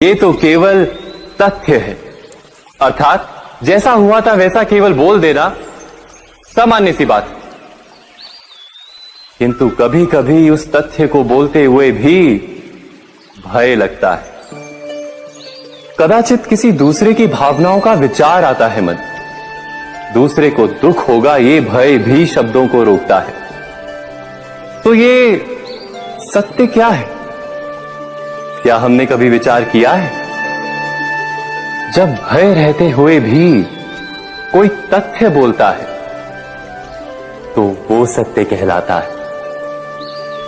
ये तो केवल तथ्य है, अर्थात जैसा हुआ था वैसा केवल बोल देना सामान्य सी बात। किंतु कभी कभी उस तथ्य को बोलते हुए भी भय लगता है। कदाचित किसी दूसरे की भावनाओं का विचार आता है मन, दूसरे को दुख होगा ये भय भी शब्दों को रोकता है। तो ये सत्य क्या है? क्या हमने कभी विचार किया है? जब भय रहते हुए भी कोई तथ्य बोलता है तो वो सत्य कहलाता है।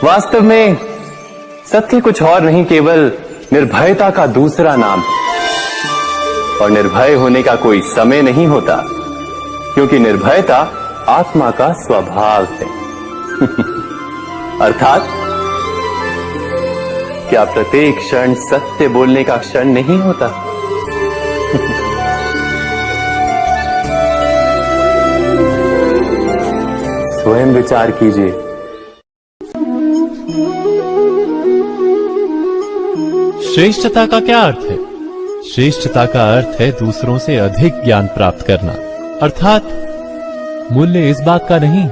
वास्तव में सत्य कुछ और नहीं, केवल निर्भयता का दूसरा नाम है। और निर्भय होने का कोई समय नहीं होता, क्योंकि निर्भयता आत्मा का स्वभाव है। अर्थात क्या प्रत्येक क्षण सत्य बोलने का क्षण नहीं होता? स्वयं विचार कीजिए। श्रेष्ठता का क्या अर्थ है? श्रेष्ठता का अर्थ है दूसरों से अधिक ज्ञान प्राप्त करना। अर्थात मूल्य इस बात का नहीं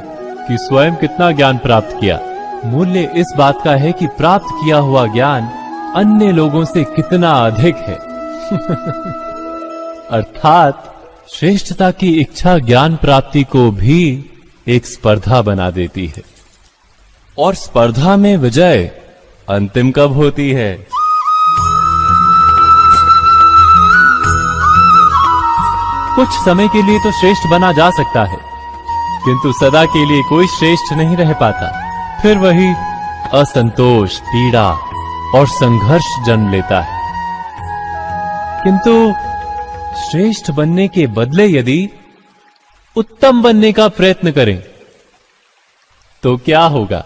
कि स्वयं कितना ज्ञान प्राप्त किया, मूल्य इस बात का है कि प्राप्त किया हुआ ज्ञान अन्य लोगों से कितना अधिक है। अर्थात श्रेष्ठता की इच्छा ज्ञान प्राप्ति को भी एक स्पर्धा बना देती है। और स्पर्धा में विजय अंतिम कब होती है? कुछ समय के लिए तो श्रेष्ठ बना जा सकता है, किंतु सदा के लिए कोई श्रेष्ठ नहीं रह पाता। फिर वही असंतोष, पीड़ा और संघर्ष जन्म लेता है। किंतु श्रेष्ठ बनने के बदले यदि उत्तम बनने का प्रयत्न करें तो क्या होगा?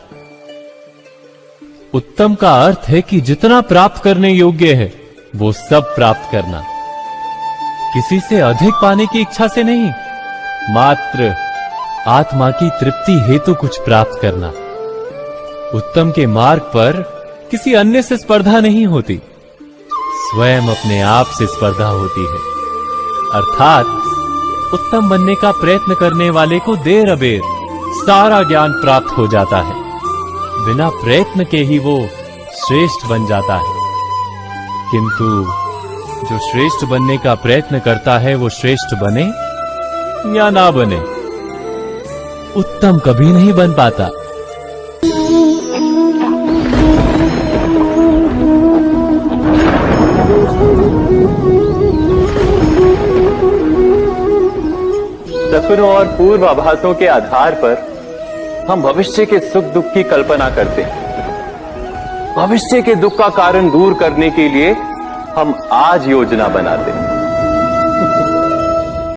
उत्तम का अर्थ है कि जितना प्राप्त करने योग्य है वो सब प्राप्त करना, किसी से अधिक पाने की इच्छा से नहीं, मात्र आत्मा की तृप्ति हेतु कुछ प्राप्त करना। उत्तम के मार्ग पर किसी अन्य से स्पर्धा नहीं होती, स्वयं अपने आप से स्पर्धा होती है। अर्थात उत्तम बनने का प्रयत्न करने वाले को देर अबेर सारा ज्ञान प्राप्त हो जाता है, बिना प्रयत्न के ही वो श्रेष्ठ बन जाता है। किंतु जो श्रेष्ठ बनने का प्रयत्न करता है वो श्रेष्ठ बने या ना बने, उत्तम कभी नहीं बन पाता। सपनों और पूर्वाभासों के आधार पर हम भविष्य के सुख दुख की कल्पना करते हैं। भविष्य के दुख का कारण दूर करने के लिए हम आज योजना बनाते हैं।